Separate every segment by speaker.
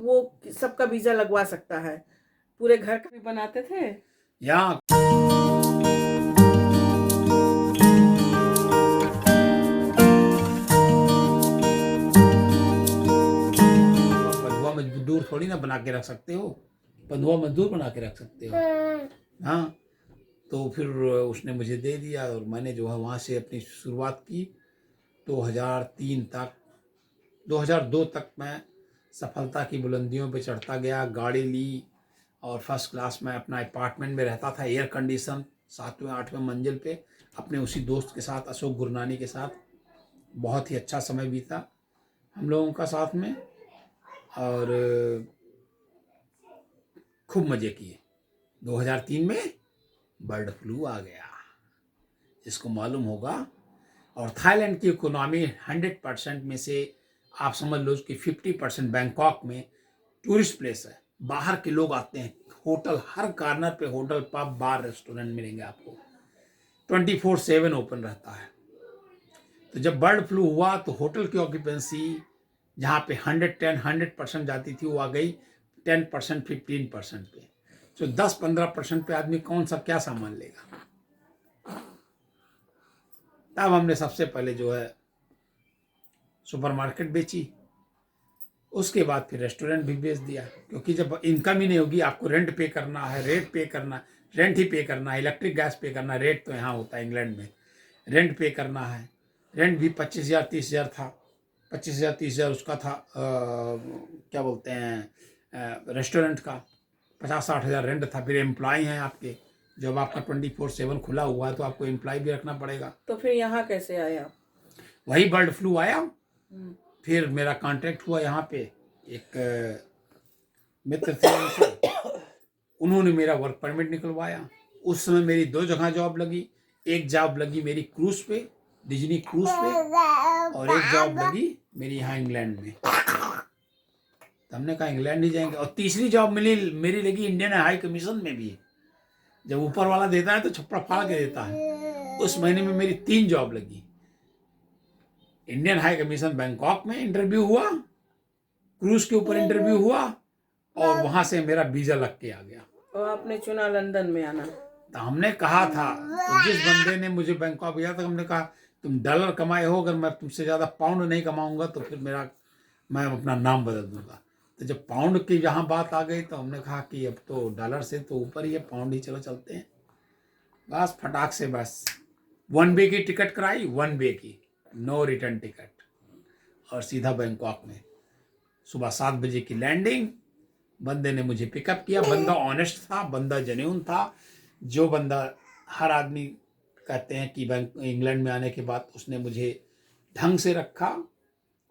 Speaker 1: वो सबका वीजा लगवा सकता है। पूरे घर का भी बनाते थे।
Speaker 2: यहाँ बंधुआ मजदूर थोड़ी ना बना के रख सकते हो, बंधुआ मजदूर बना के रख सकते हो। हाँ, तो फिर उसने मुझे दे दिया और मैंने जो है वहाँ से अपनी शुरुआत की। 2003 तक 2002 तक मैं सफलता की बुलंदियों पे चढ़ता गया, गाड़ी ली और फर्स्ट क्लास में अपना अपार्टमेंट में रहता था, एयर कंडीशन, 7वें 8वें मंजिल पे, अपने उसी दोस्त के साथ, अशोक गुरनानी के साथ। बहुत ही अच्छा समय बीता हम लोगों का साथ में और खूब मज़े किए। 2003 में बर्ड फ्लू आ गया, जिसको मालूम होगा। और थाईलैंड की इकोनॉमी 100% में से आप समझ लो कि 50% बैंकॉक में टूरिस्ट प्लेस है, बाहर के लोग आते हैं। होटल, हर कॉर्नर पे होटल, पब, बार, रेस्टोरेंट मिलेंगे आपको, 24/7 ओपन रहता है। तो जब बर्ड फ्लू हुआ तो होटल की ऑक्यूपेंसी जहाँ पे 110-100% जाती थी, वो आ गई 10%, 15% पे। तो 10-15% पे आदमी कौन सा क्या सामान लेगा। तब हमने सबसे पहले जो है सुपरमार्केट बेची, उसके बाद फिर रेस्टोरेंट भी बेच दिया, क्योंकि जब इनकम ही नहीं होगी, आपको रेंट पे करना है, रेंट पे करना, रेंट ही पे करना है, इलेक्ट्रिक गैस पे करना है। रेट तो यहाँ होता है इंग्लैंड में, रेंट पे करना है। रेंट भी 25,000 30,000 था, 25,000 30,000 उसका था, क्या बोलते हैं, रेस्टोरेंट का। 50-60 हज़ार रेंट था। फिर एम्प्लॉय हैं आपके, जब आपका 24/7 खुला हुआ है तो आपको एम्प्लॉय भी रखना पड़ेगा।
Speaker 1: तो फिर यहाँ कैसे आया?
Speaker 2: वही बर्ड फ्लू आया। फिर मेरा कॉन्ट्रैक्ट हुआ यहाँ पे, एक मित्र थे उनसे, उन्होंने मेरा वर्क परमिट निकलवाया। उस समय मेरी 2 जगह जॉब लगी। एक जॉब लगी मेरी क्रूज पे, डिज्नी क्रूज पे, और एक जॉब लगी मेरी यहाँ इंग्लैंड में। तो हमने कहा इंग्लैंड ही जाएंगे। और तीसरी जॉब मिली मेरी लगी इंडियन हाई कमीशन में भी। जब ऊपर वाला देता है तो छप्पड़ फाड़ के देता है। उस महीने में मेरी 3 जॉब लगी। इंडियन हाई कमीशन बैंकॉक में इंटरव्यू हुआ, क्रूज के ऊपर इंटरव्यू हुआ, और वहां से मेरा वीजा लग के आ गया।
Speaker 1: और आपने चुना लंदन में आना।
Speaker 2: तो हमने कहा था, तो जिस बंदे ने मुझे बैंकॉक भेजा था, हमने कहा तुम डॉलर कमाए हो, अगर मैं तुमसे ज़्यादा पाउंड नहीं कमाऊंगा तो फिर मैं अपना नाम बदल दूंगा। तो जब पाउंड की जहाँ बात आ गई तो हमने कहा कि अब तो डॉलर से तो ऊपर ही है, पाउंड ही चलो चलते हैं। बस फटाक से बस 1 वे की टिकट कराई, 1 वे की, नो रिटर्न टिकट, और सीधा बैंकॉक में। सुबह 7 बजे की लैंडिंग। बंदे ने मुझे पिकअप किया। बंदा ऑनेस्ट था, बंदा जेन्युइन था। जो बंदा, हर आदमी कहते हैं कि बैंक इंग्लैंड में आने के बाद उसने मुझे ढंग से रखा।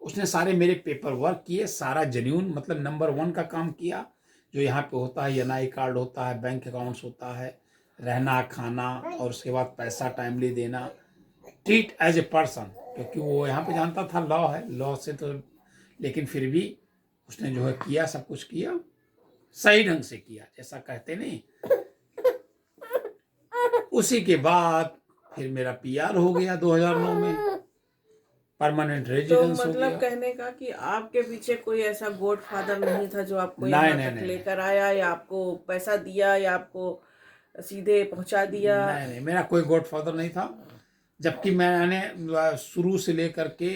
Speaker 2: उसने सारे मेरे पेपर वर्क किए, सारा जेन्युइन, मतलब नंबर 1 का काम किया जो यहाँ पे होता है। NI कार्ड होता है, बैंक अकाउंट्स होता है, रहना खाना, और उसके बाद पैसा टाइमली देना, ट्रीट एज ए पर्सन, क्योंकि वो यहाँ पे जानता था लॉ है, लॉ से तो, लेकिन फिर भी उसने जो है किया, सब कुछ किया, सही ढंग से किया, जैसा कहते नहीं। उसी के बाद फिर मेरा PR हो गया 2009 में, परमानेंट
Speaker 1: तो
Speaker 2: रेजिडेंस हो
Speaker 1: मतलब
Speaker 2: गया।
Speaker 1: कहने का कि आपके पीछे कोई ऐसा गॉड फादर नहीं था जो आपको
Speaker 2: नहीं
Speaker 1: यहाँ
Speaker 2: नहीं
Speaker 1: तक
Speaker 2: नहीं
Speaker 1: लेकर आया, या आपको पैसा दिया, या आपको सीधे पहुंचा दिया?
Speaker 2: नहीं नहीं, मेरा कोई गॉडफादर नहीं था। जबकि मैंने शुरू से लेकर के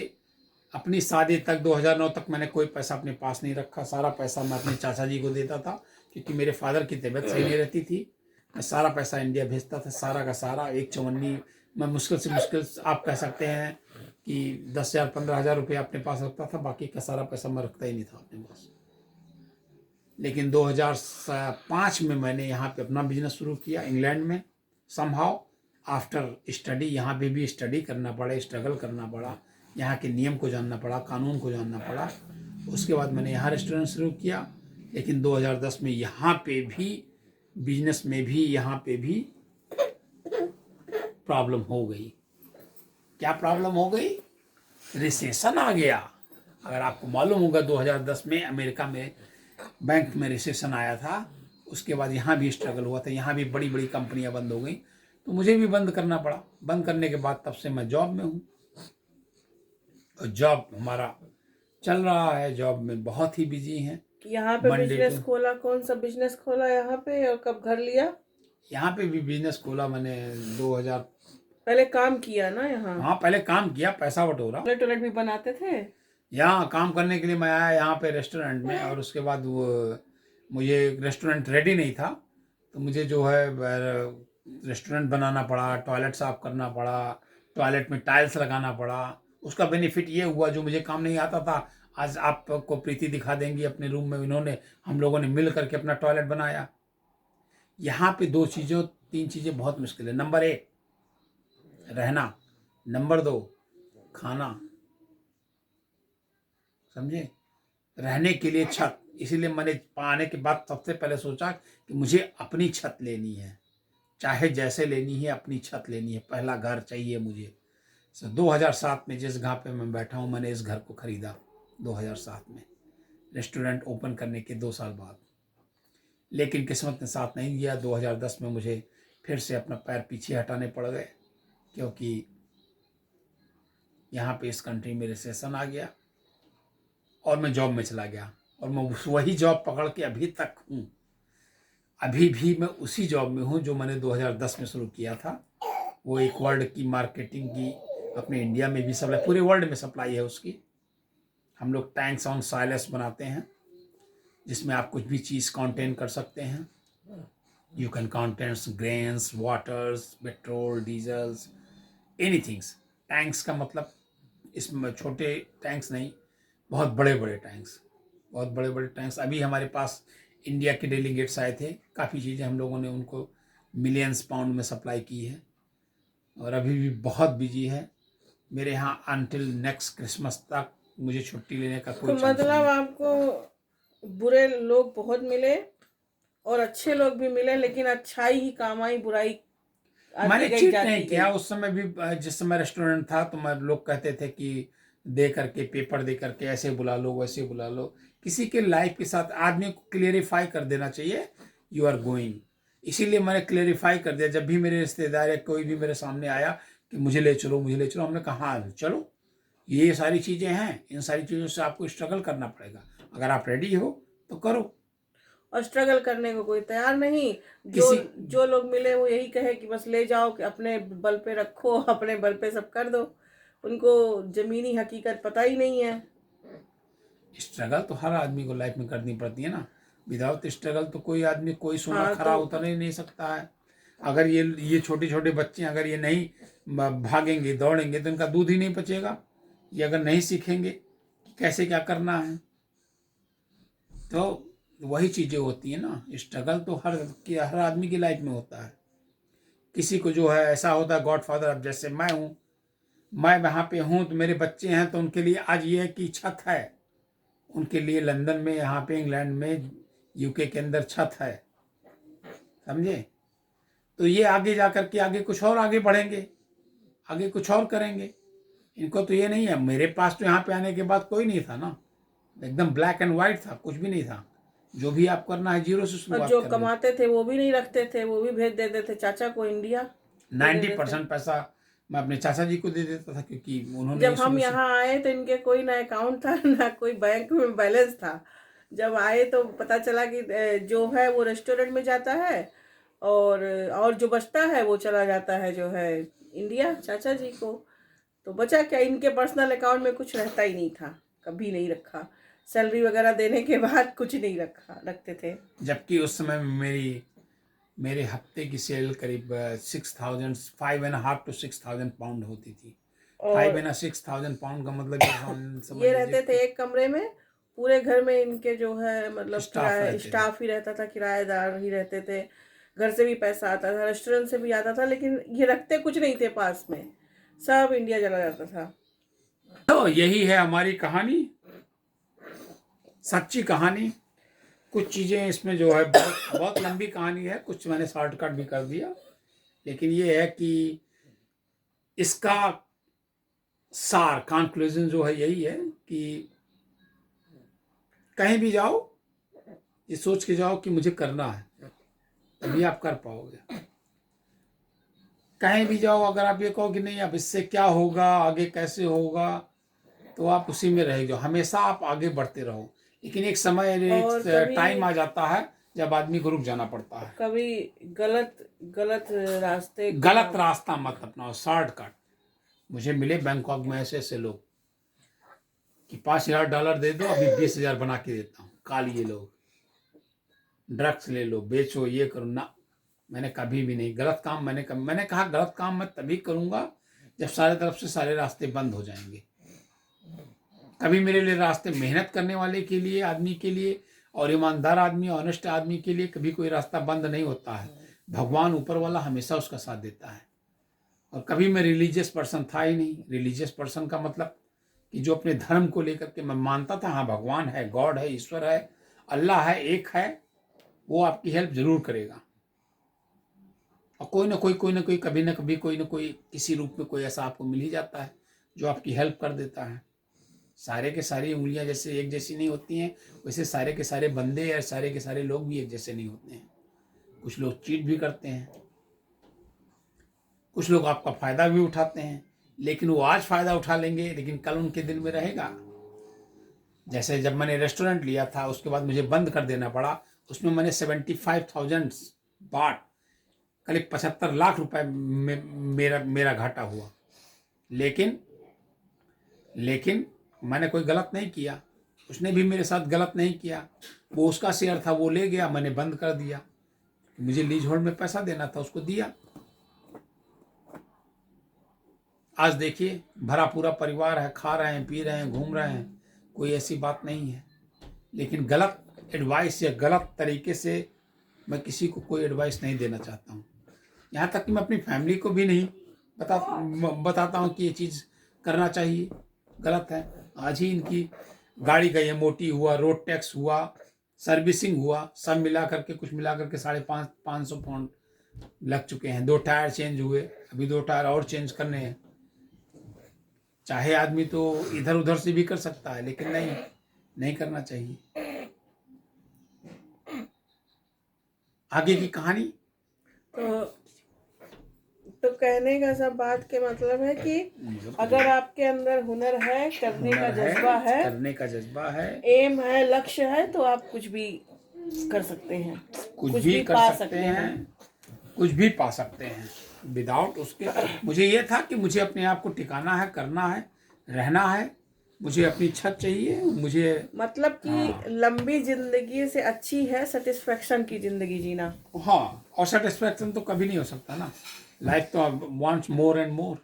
Speaker 2: अपनी शादी तक, 2009 तक, मैंने कोई पैसा अपने पास नहीं रखा। सारा पैसा मैं अपने चाचा जी को देता था, क्योंकि मेरे फादर की तबीयत सही नहीं रहती थी। मैं सारा पैसा इंडिया भेजता था, सारा का सारा। 1 चवन्नी मैं मुश्किल से मुश्किल आप कह सकते हैं कि 10,000-15,000 रुपये अपने पास रखता था। बाकी का सारा पैसा मैं रखता ही नहीं था अपने पास। लेकिन 2005 में मैंने यहाँ पे अपना बिजनेस शुरू किया इंग्लैंड में। समहाउ आफ्टर स्टडी, यहाँ पे भी स्टडी करना पड़ा, स्ट्रगल करना पड़ा, यहाँ के नियम को जानना पड़ा, कानून को जानना पड़ा। उसके बाद मैंने यहाँ रेस्टोरेंट शुरू किया। लेकिन 2010 में यहाँ पे भी, बिजनेस में भी, यहाँ पे भी प्रॉब्लम हो गई। क्या प्रॉब्लम हो गई? रिसेशन आ गया। अगर आपको मालूम होगा, 2010 में अमेरिका में बैंक में रिसेशन आया था। उसके बाद यहाँ भी स्ट्रगल हुआ था, यहाँ भी बड़ी बड़ी कंपनियां बंद हो गई, तो मुझे भी बंद करना पड़ा। बंद करने के बाद तब से मैं जॉब में हूँ, और जॉब हमारा चल रहा है। जॉब में बहुत ही बिजी हैं।
Speaker 1: यहाँ पे
Speaker 2: मंडे
Speaker 1: बिजनेस
Speaker 2: टू।
Speaker 1: खोला, कौन सा बिजनेस खोला यहाँ पे और कब घर लिया?
Speaker 2: यहाँ पे भी बिजनेस खोला मैंने 2000।
Speaker 1: पहले काम किया ना यहाँ?
Speaker 2: हाँ पहले काम किया, पैसा बटोरा।
Speaker 1: टॉयलेट टॉयलेट भी बनाते थे?
Speaker 2: यहाँ काम करने के लिए मैं आया यहाँ पे रेस्टोरेंट में, और उसके बाद वो मुझे रेस्टोरेंट रेडी नहीं था, तो मुझे जो है रेस्टोरेंट बनाना पड़ा, टॉयलेट साफ करना पड़ा, टॉयलेट में टाइल्स लगाना पड़ा। उसका बेनिफिट ये हुआ, जो मुझे काम नहीं आता था, आज आपको प्रीति दिखा देंगी अपने रूम में, इन्होंने हम लोगों ने मिल करके अपना टॉयलेट बनाया। यहाँ पे तीन चीज़ें बहुत मुश्किल है। नंबर 1 रहना, नंबर 2 खाना, समझे, रहने के लिए छत। इसीलिए मैंने पाने के बाद सबसे पहले सोचा कि मुझे अपनी छत लेनी है, चाहे जैसे लेनी है, अपनी छत लेनी है, पहला घर चाहिए मुझे। 2007 में जिस घर पे मैं बैठा हूँ, मैंने इस घर को खरीदा 2007 में, रेस्टोरेंट ओपन करने के 2 साल बाद। लेकिन किस्मत ने साथ नहीं दिया। 2010 में मुझे फिर से अपना पैर पीछे हटाने पड़ गए, क्योंकि यहाँ पे इस कंट्री में रिसेशन आ गया और मैं जॉब में चला गया, और मैं वही जॉब पकड़ के अभी तक हूँ। अभी भी मैं उसी जॉब में हूँ जो मैंने 2010 में शुरू किया था। वो एक वर्ल्ड की मार्केटिंग की, अपने इंडिया में भी सप्लाई, पूरे वर्ल्ड में सप्लाई है उसकी। हम लोग टैंक्स ऑन साइलेंस बनाते हैं, जिसमें आप कुछ भी चीज़ कंटेन कर सकते हैं। You can contains grains, waters, petrol, diesels, anythings. Tanks का मतलब इसमें छोटे टैंक्स नहीं, बहुत बड़े बड़े टैंक्स, बहुत बड़े बड़े टैंक्स। अभी हमारे पास इंडिया के डेलीगेट्स आए थे, काफ़ी चीज़ें हम लोगों ने उनको मिलियंस पाउंड में सप्लाई की है, और अभी भी बहुत बिजी है। मेरे यहाँ अनटिल नेक्स्ट क्रिसमस तक मुझे छुट्टी लेने का
Speaker 1: तो
Speaker 2: कोई चांस नहीं।
Speaker 1: मतलब आपको बुरे लोग बहुत मिले और अच्छे लोग भी मिले, लेकिन अच्छाई ही काम आई, बुराई
Speaker 2: मैंने
Speaker 1: आती गई
Speaker 2: चीट
Speaker 1: जाती
Speaker 2: नहीं किया
Speaker 1: गई।
Speaker 2: उस समय भी। जिस समय रेस्टोरेंट था तो मैं, लोग कहते थे कि दे करके, पेपर दे करके, ऐसे बुला लो, वैसे बुला लो। किसी के लाइफ के साथ आदमी को क्लियरिफाई कर देना चाहिए, यू आर गोइंग। इसीलिए मैंने क्लियरिफाई कर दिया। जब भी मेरे रिश्तेदार या कोई भी मेरे सामने आया कि मुझे ले चलो, मुझे ले चलो, हमने कहा हाँ चलो, ये सारी चीज़ें हैं, इन सारी चीज़ों से आपको स्ट्रगल करना पड़ेगा। अगर आप रेडी हो तो करो।
Speaker 1: और स्ट्रगल करने को कोई तैयार नहीं। जो
Speaker 2: किसी
Speaker 1: जो लोग मिले वो यही कहे कि बस ले जाओ, कि अपने बल पे रखो, अपने बल पे सब कर दो। उनको जमीनी हकीकत पता ही नहीं है।
Speaker 2: स्ट्रगल तो हर आदमी को लाइफ में करनी पड़ती है ना। विदाउट स्ट्रगल तो कोई आदमी, कोई सोना
Speaker 1: हाँ,
Speaker 2: खरा
Speaker 1: तो
Speaker 2: उतर ही नहीं सकता है। अगर ये छोटे छोटे बच्चे अगर ये नहीं भागेंगे, दौड़ेंगे, तो इनका दूध ही नहीं पचेगा। ये अगर नहीं सीखेंगे कि कैसे क्या करना है, तो वही चीज़ें होती हैं ना। स्ट्रगल तो हर आदमी की लाइफ में होता है। किसी को जो है ऐसा होता है, गॉडफादर, अब जैसे मैं हूँ, मैं वहाँ पे हूँ तो मेरे बच्चे हैं, तो उनके लिए आज ये है कि छत है, उनके लिए लंदन में, यहाँ पे इंग्लैंड में, यूके के अंदर छत है, समझे। तो ये आगे जा कर के आगे कुछ और आगे बढ़ेंगे, आगे कुछ और करेंगे। इनको तो ये नहीं है। मेरे पास तो यहाँ पे आने के बाद कोई नहीं था ना, एकदम ब्लैक एंड वाइट था, कुछ भी नहीं था। जो भी आप करना है जीरो से
Speaker 1: और
Speaker 2: शुरुआत
Speaker 1: जो
Speaker 2: करनी।
Speaker 1: कमाते थे वो भी नहीं रखते थे, वो भी भेज देते थे चाचा को इंडिया। दे देते थे।
Speaker 2: 90% पैसा मैं अपने चाचा जी को दे देता था, क्योंकि उन्होंने
Speaker 1: जब
Speaker 2: ही
Speaker 1: हम
Speaker 2: शुरू से।
Speaker 1: यहाँ आए तो इनके कोई ना अकाउंट था ना कोई बैंक में बैलेंस था। जब आए तो पता चला कि जो है वो रेस्टोरेंट में जाता है, और जो बचता है वो चला जाता है जो है इंडिया चाचा जी को। तो बचा क्या, इनके पर्सनल अकाउंट में कुछ रहता ही नहीं था, कभी नहीं रखा। सैलरी वगैरह देने के बाद कुछ नहीं रखते थे।
Speaker 2: जबकि उस समय मेरे हफ्ते की सेल करीब 6,000, 5.5 to 6,000 पाउंड होती थी।
Speaker 1: और
Speaker 2: 5 and 6,000 पाउंड का मतलब समझ
Speaker 1: ये
Speaker 2: लीजिए
Speaker 1: रहते थे एक कमरे में, पूरे घर में इनके जो है मतलब
Speaker 2: स्टाफ रहते थे।
Speaker 1: स्टाफ ही रहता था, किराएदार ही रहते थे। घर से भी पैसा आता था, रेस्टोरेंट से भी आता था, लेकिन ये रखते कुछ नहीं थे पास में, सब इंडिया चला जाता था।
Speaker 2: तो यही है हमारी कहानी, सच्ची कहानी। कुछ चीज़ें इसमें जो है बहुत बहुत लंबी कहानी है, कुछ मैंने शॉर्टकट भी कर दिया। लेकिन ये है कि इसका सार, कंक्लूजन जो है यही है कि कहीं भी जाओ, ये सोच के जाओ कि मुझे करना है, तभी आप कर पाओगे। कहीं भी जाओ, अगर आप ये कहो कि नहीं अब इससे क्या होगा, आगे कैसे होगा, तो आप उसी में रह जाओ। हमेशा आप आगे बढ़ते रहो। लेकिन एक समय
Speaker 1: और
Speaker 2: एक
Speaker 1: कभी
Speaker 2: टाइम आ जाता है जब आदमी को रुक जाना पड़ता है।
Speaker 1: कभी गलत गलत रास्ते को
Speaker 2: गलत रास्ता मत अपनाओ, शॉर्टकट। मुझे मिले बैंकॉक में ऐसे ऐसे लोग कि $5,000 दे दो, अभी 20,000 बना के देता हूँ। कालिए लोग, ड्रग्स ले लो, बेचो, ये करो ना। मैंने कभी भी नहीं गलत काम, मैंने कहा गलत काम मैं तभी करूंगा जब सारे तरफ से सारे रास्ते बंद हो जाएंगे। कभी मेरे लिए रास्ते, मेहनत करने वाले के लिए, आदमी के लिए, और ईमानदार आदमी, ऑनेस्ट आदमी के लिए कभी कोई रास्ता बंद नहीं होता है। भगवान ऊपर वाला हमेशा उसका साथ देता है। और कभी मैं रिलीजियस पर्सन था ही नहीं। रिलीजियस पर्सन का मतलब कि जो अपने धर्म को लेकर के मैं मानता था, हाँ भगवान है, गॉड है, ईश्वर है, अल्लाह है, एक है, वो आपकी हेल्प जरूर करेगा। और कोई ना कोई कभी ना कभी कोई ना कोई किसी रूप में कोई ऐसा आपको मिल ही जाता है जो आपकी हेल्प कर देता है। सारे के सारी उंगलियां जैसे एक जैसी नहीं होती हैं, वैसे सारे के सारे बंदे या सारे के सारे लोग भी एक जैसे नहीं होते हैं। कुछ लोग चीट भी करते हैं, कुछ लोग आपका फायदा भी उठाते हैं, लेकिन वो आज फायदा उठा लेंगे लेकिन कल उनके दिल में रहेगा। जैसे जब मैंने रेस्टोरेंट लिया था, उसके बाद मुझे बंद कर देना पड़ा। उसमें मैंने 75,000 बाट, करीब 75 लाख रुपए में मेरा घाटा हुआ। लेकिन मैंने कोई गलत नहीं किया, उसने भी मेरे साथ गलत नहीं किया। वो उसका शेयर था, वो ले गया, मैंने बंद कर दिया। मुझे लीज होल्ड में पैसा देना था, उसको दिया। आज देखिए भरा पूरा परिवार है, खा रहे हैं, पी रहे हैं, घूम रहे हैं, कोई ऐसी बात नहीं है। लेकिन गलत एडवाइस या गलत तरीके से मैं किसी को कोई एडवाइस नहीं देना चाहता हूँ। यहाँ तक कि मैं अपनी फैमिली को भी नहीं बताता हूँ कि ये चीज़ करना चाहिए, गलत है। आज ही इनकी गाड़ी का MOT हुआ, रोड टैक्स हुआ, सर्विसिंग हुआ, सब मिला करके कुछ मिला करके 550 पाउंड लग चुके हैं। 2 टायर चेंज हुए, अभी 2 टायर और चेंज करने हैं। चाहे आदमी तो इधर उधर से भी कर सकता है, लेकिन नहीं करना चाहिए। आगे की कहानी
Speaker 1: तो कहने का सब बात के मतलब है कि अगर आपके अंदर हुनर है, करने का जज्बा है, एम है, लक्ष्य है, तो आप कुछ भी कर सकते हैं,
Speaker 2: कुछ भी कर सकते हैं, कुछ भी पा सकते हैं विदाउट उसके। मुझे ये था कि मुझे अपने आप को टिकाना है, करना है, रहना है, मुझे अपनी छत चाहिए, मुझे
Speaker 1: मतलब कि लंबी जिंदगी से अच्छी है सेटिस्फेक्शन की जिंदगी जीना।
Speaker 2: हाँ, और सेटिस्फेक्शन तो कभी नहीं हो सकता ना। लाइफ तो wants more and more,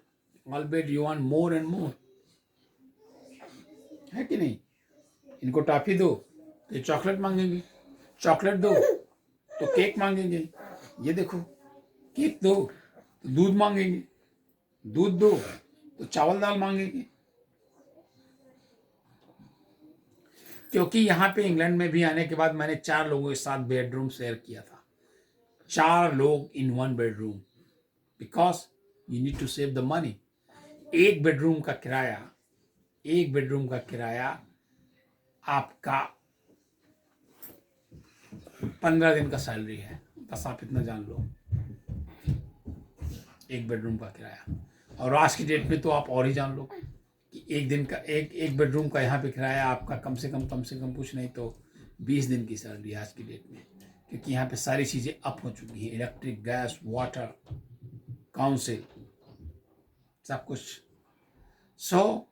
Speaker 2: always you want more and more, है कि नहीं। इनको टॉफी दो तो ये चॉकलेट मांगेंगे, चॉकलेट दो तो केक मांगेंगे, ये देखो केक दो तो दूध मांगेंगे, दूध दो तो चावल दाल मांगेंगे। क्योंकि यहाँ पे इंग्लैंड में भी आने के बाद मैंने 4 लोगों के साथ बेडरूम शेयर किया था। 4 लोग in 1 bedroom, because you need to save the money. एक बेडरूम का किराया आपका 15 दिन का सैलरी है, बस आप इतना जान लो। एक बेडरूम का किराया, और आज की डेट में तो आप और ही जान लो कि एक बेडरूम का यहाँ पे किराया आपका कम से कम कुछ नहीं तो 20 दिन की सैलरी आज की डेट में। क्योंकि यहाँ पे सारी चीज़ें अप हो चुकी हैं, इलेक्ट्रिक, गैस, वाटर, काउंसिल, सब कुछ।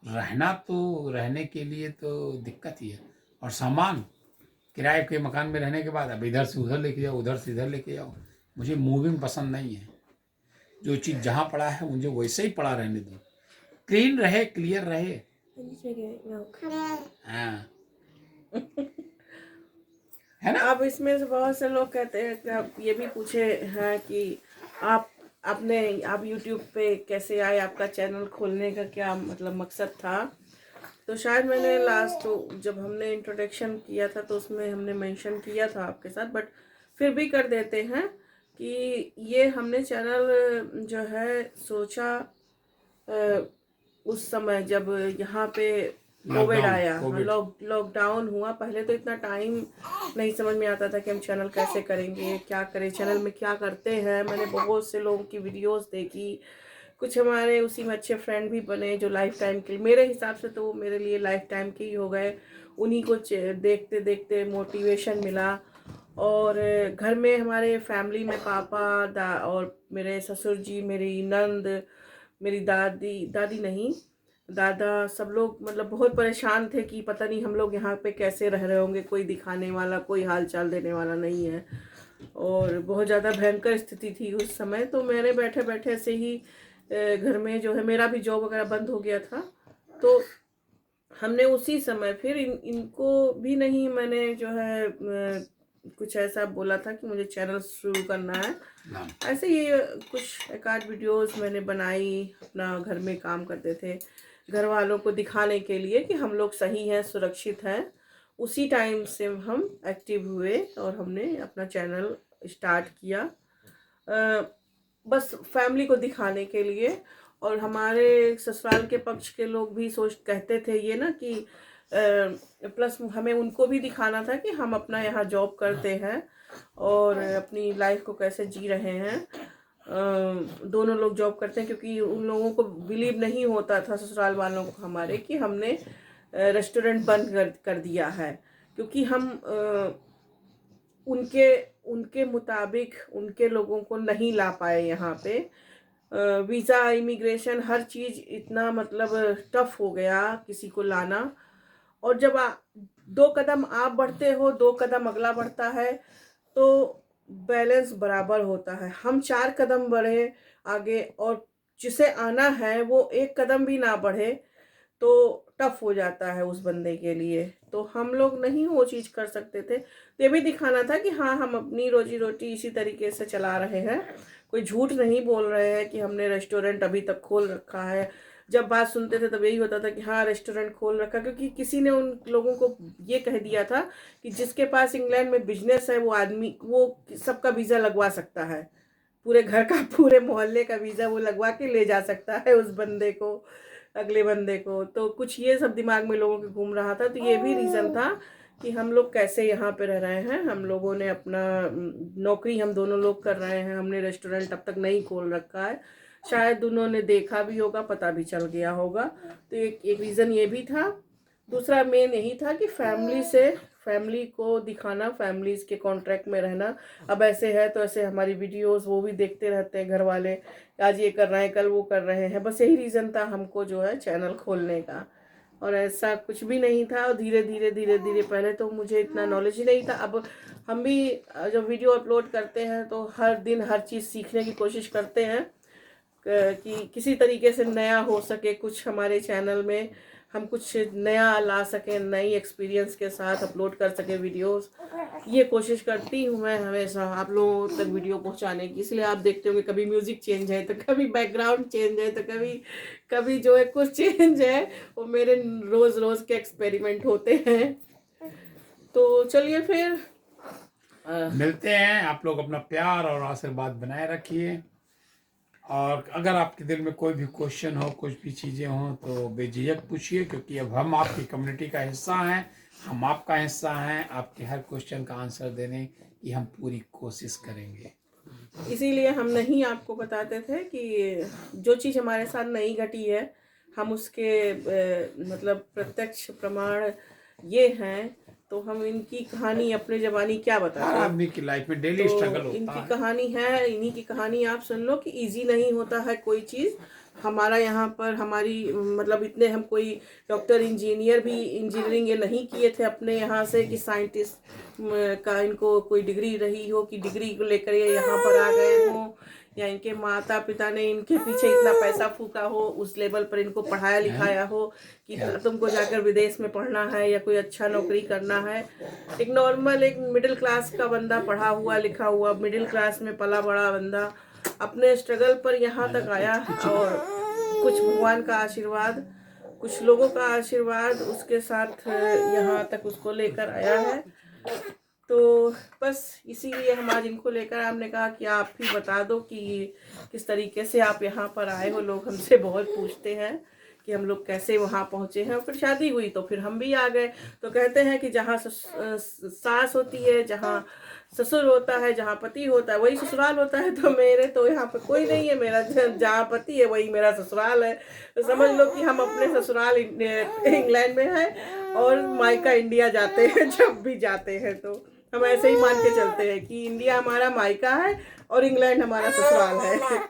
Speaker 2: रहना तो रहने के लिए तो दिक्कत ही है। और सामान किराए के मकान में रहने के बाद अब इधर से उधर लेके जाओ, उधर से इधर लेके जाओ। मुझे मूविंग पसंद नहीं है। जो चीज़ जहाँ पड़ा है मुझे वैसे ही पड़ा रहने दो, क्लीन रहे, क्लियर रहे। हाँ है ना।
Speaker 1: अब इसमें से बहुत से लोग कहते हैं कि आप ये भी पूछे हैं कि आप YouTube पे कैसे आए, आपका चैनल खोलने का क्या मतलब मकसद था। तो शायद मैंने लास्ट तो जब हमने इंट्रोडक्शन किया था तो उसमें हमने मेंशन किया था आपके साथ, बट फिर भी कर देते हैं कि ये हमने चैनल जो है सोचा उस समय जब यहाँ पे कोविड आया, लॉकडाउन हुआ। पहले तो इतना टाइम नहीं समझ में आता था कि हम चैनल कैसे करेंगे, क्या करें, चैनल में क्या करते हैं। मैंने बहुत से लोगों की वीडियोस देखी, कुछ हमारे उसी में अच्छे फ्रेंड भी बने जो लाइफ टाइम के, मेरे हिसाब से तो वो मेरे लिए लाइफ टाइम के ही हो गए। उन्हीं को देखते देखते मोटिवेशन मिला। और घर में हमारे फैमिली में पापा और मेरे ससुर जी, मेरी नंद, मेरी दादी, दादी नहीं, दादा, सब लोग मतलब बहुत परेशान थे कि पता नहीं हम लोग यहाँ पे कैसे रह रहे होंगे, कोई दिखाने वाला, कोई हाल चाल देने वाला नहीं है। और बहुत ज़्यादा भयंकर स्थिति थी उस समय। तो मैंने बैठे बैठे ऐसे ही घर में जो है, मेरा भी जॉब वगैरह बंद हो गया था, तो हमने उसी समय फिर इनको भी नहीं, मैंने जो है कुछ ऐसा बोला था कि मुझे चैनल शुरू करना है। ऐसे ही कुछ एक आध वीडियोस मैंने बनाई, अपना घर में काम करते थे, घर वालों को दिखाने के लिए कि हम लोग सही हैं, सुरक्षित हैं। उसी टाइम से हम एक्टिव हुए और हमने अपना चैनल स्टार्ट किया, बस फैमिली को दिखाने के लिए। और हमारे ससुराल के पक्ष के लोग भी कहते थे ये ना कि प्लस हमें उनको भी दिखाना था कि हम अपना यहाँ जॉब करते हैं और अपनी लाइफ को कैसे जी रहे हैं। दोनों लोग जॉब करते हैं, क्योंकि उन लोगों को बिलीव नहीं होता था, ससुराल वालों को हमारे, कि हमने रेस्टोरेंट बंद कर दिया है। क्योंकि हम उनके उनके मुताबिक उनके लोगों को नहीं ला पाए यहाँ पे। वीज़ा, इमिग्रेशन, हर चीज़ इतना मतलब टफ हो गया किसी को लाना। और जब 2 कदम आप बढ़ते हो, 2 कदम अगला बढ़ता है, तो बैलेंस बराबर होता है। हम 4 कदम बढ़े आगे और जिसे आना है वो 1 कदम भी ना बढ़े, तो टफ हो जाता है उस बंदे के लिए। तो हम लोग नहीं वो चीज़ कर सकते थे। तो ये भी दिखाना था कि हाँ, हम अपनी रोजी रोटी इसी तरीके से चला रहे हैं, कोई झूठ नहीं बोल रहे हैं कि हमने रेस्टोरेंट अभी तक खोल रखा है। जब बात सुनते थे तब यही होता था कि हाँ, रेस्टोरेंट खोल रखा, क्योंकि किसी ने उन लोगों को ये कह दिया था कि जिसके पास इंग्लैंड में बिजनेस है वो आदमी, वो सबका वीज़ा लगवा सकता है, पूरे घर का, पूरे मोहल्ले का वीज़ा वो लगवा के ले जा सकता है उस बंदे को, अगले बंदे को। तो कुछ ये सब दिमाग में लोगों के घूम रहा था। तो ये भी रीज़न था कि हम लोग कैसे यहाँ पे रह रहे हैं। हम लोगों ने अपना नौकरी हम दोनों लोग कर रहे हैं, हमने रेस्टोरेंट अब तक नहीं खोल रखा है। शायद उन्होंने देखा भी होगा, पता भी चल गया होगा। तो एक रीज़न ये भी था। दूसरा मेन यही था कि फैमिली को दिखाना, फैमिलीज के कॉन्ट्रैक्ट में रहना। अब ऐसे है तो ऐसे हमारी वीडियोस वो भी देखते रहते हैं घर वाले, आज ये कर रहे हैं, कल वो कर रहे हैं। बस यही रीज़न था हमको जो है चैनल खोलने का, और ऐसा कुछ भी नहीं था। और धीरे धीरे धीरे धीरे, पहले तो मुझे इतना नॉलेज ही नहीं था। अब हम भी जब वीडियो अपलोड करते हैं तो हर दिन हर चीज़ सीखने की कोशिश करते हैं कि किसी तरीके से नया हो सके कुछ हमारे चैनल में, हम कुछ नया ला सकें, नई एक्सपीरियंस के साथ अपलोड कर सकें वीडियोस। ये कोशिश करती हूँ मैं हमेशा आप लोगों तक वीडियो पहुँचाने की। इसलिए आप देखते होंगे कभी म्यूज़िक चेंज है, तो कभी बैकग्राउंड चेंज है, तो कभी कभी जो है कुछ चेंज है। वो मेरे रोज़ रोज़ के एक्सपेरिमेंट होते हैं। तो चलिए फिर
Speaker 2: मिलते हैं। आप लोग अपना प्यार और आशीर्वाद बनाए रखिए, और अगर आपके दिल में कोई भी क्वेश्चन हो, कुछ भी चीज़ें हों, तो बेझिझक पूछिए, क्योंकि अब हम आपकी कम्युनिटी का हिस्सा हैं, हम आपका हिस्सा हैं। आपके हर क्वेश्चन का आंसर देने की हम पूरी कोशिश करेंगे।
Speaker 1: इसीलिए हम नहीं आपको बताते थे कि जो चीज़ हमारे साथ नहीं घटी है, हम उसके मतलब प्रत्यक्ष प्रमाण ये हैं। तो हम इनकी कहानी अपने ज़बानी क्या
Speaker 2: हर
Speaker 1: बताते।
Speaker 2: आदमी की लाइफ में डेली स्ट्रगल
Speaker 1: तो
Speaker 2: होता
Speaker 1: इनकी
Speaker 2: है।
Speaker 1: कहानी है, इन्हीं की कहानी आप सुन लो कि इजी नहीं होता है कोई चीज़। हमारा यहाँ पर हमारी मतलब इतने, हम कोई डॉक्टर इंजीनियर भी इंजीनियरिंग ये नहीं किए थे अपने यहाँ से कि साइंटिस्ट का इनको कोई डिग्री रही हो, कि डिग्री को लेकर ये यहाँ पर आ गए हों, या इनके माता पिता ने इनके पीछे इतना पैसा फूका हो, उस लेवल पर इनको पढ़ाया लिखाया हो कि तुमको जाकर विदेश में पढ़ना है या कोई अच्छा नौकरी करना है। एक नॉर्मल, एक मिडिल क्लास का बंदा, पढ़ा हुआ लिखा हुआ मिडिल क्लास में पला बड़ा बंदा अपने स्ट्रगल पर यहाँ तक आया। और कुछ भगवान का आशीर्वाद, कुछ लोगों का आशीर्वाद उसके साथ यहाँ तक उसको लेकर आया है। तो बस इसीलिए हम आज इनको लेकर, हमने कहा कि आप ही बता दो कि किस तरीके से आप यहाँ पर आए हो। लोग हमसे बहुत पूछते हैं कि हम लोग कैसे वहाँ पहुँचे हैं। फिर शादी हुई तो फिर हम भी आ गए। तो कहते हैं कि जहाँ सास होती है, जहाँ ससुर होता है, जहाँ पति होता है वही ससुराल होता है। तो मेरे तो यहाँ पे कोई नहीं है, मेरा जहाँ पति है वही मेरा ससुराल है। तो समझ लो कि हम अपने ससुराल इंग्लैंड में हैं और मायका इंडिया जाते हैं। जब भी जाते हैं तो हम ऐसे ही मान के चलते हैं कि इंडिया हमारा मायका है और इंग्लैंड हमारा ससुराल है।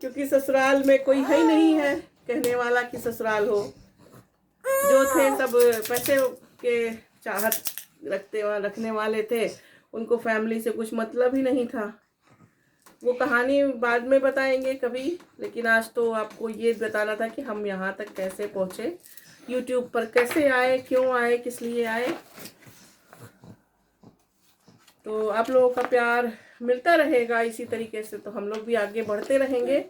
Speaker 1: क्योंकि ससुराल में कोई है ही नहीं है कहने वाला कि ससुराल हो। जो थे सब पैसे के चाहत रखने वाले थे, उनको फैमिली से कुछ मतलब ही नहीं था। वो कहानी बाद में बताएंगे कभी, लेकिन आज तो आपको ये बताना था कि हम यहाँ तक कैसे पहुँचे, यूट्यूब पर कैसे आए, क्यों आए, किस लिए आए। तो आप लोगों का प्यार मिलता रहेगा इसी तरीके से, तो हम लोग भी आगे बढ़ते रहेंगे,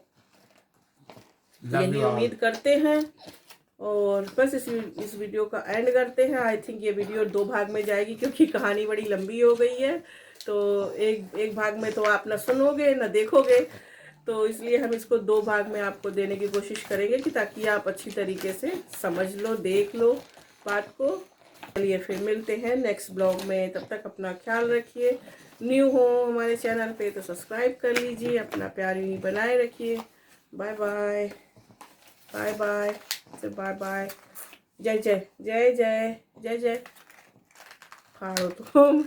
Speaker 1: यही उम्मीद करते हैं। और बस इस वीडियो का एंड करते हैं। आई थिंक ये वीडियो 2 भाग में जाएगी क्योंकि कहानी बड़ी लंबी हो गई है। तो एक भाग में तो आप ना सुनोगे ना देखोगे, तो इसलिए हम इसको 2 भाग में आपको देने की कोशिश करेंगे कि ताकि आप अच्छी तरीके से समझ लो, देख लो बात को। चलिए फिर मिलते हैं नेक्स्ट ब्लॉग में। तब तक अपना ख्याल रखिए। न्यू हो हमारे चैनल पे तो सब्सक्राइब कर लीजिए। अपना प्यार यूं ही बनाए रखिए। Bye bye, bye bye, bye bye. जय जय जय जय जय जय। फाड़ो तुम।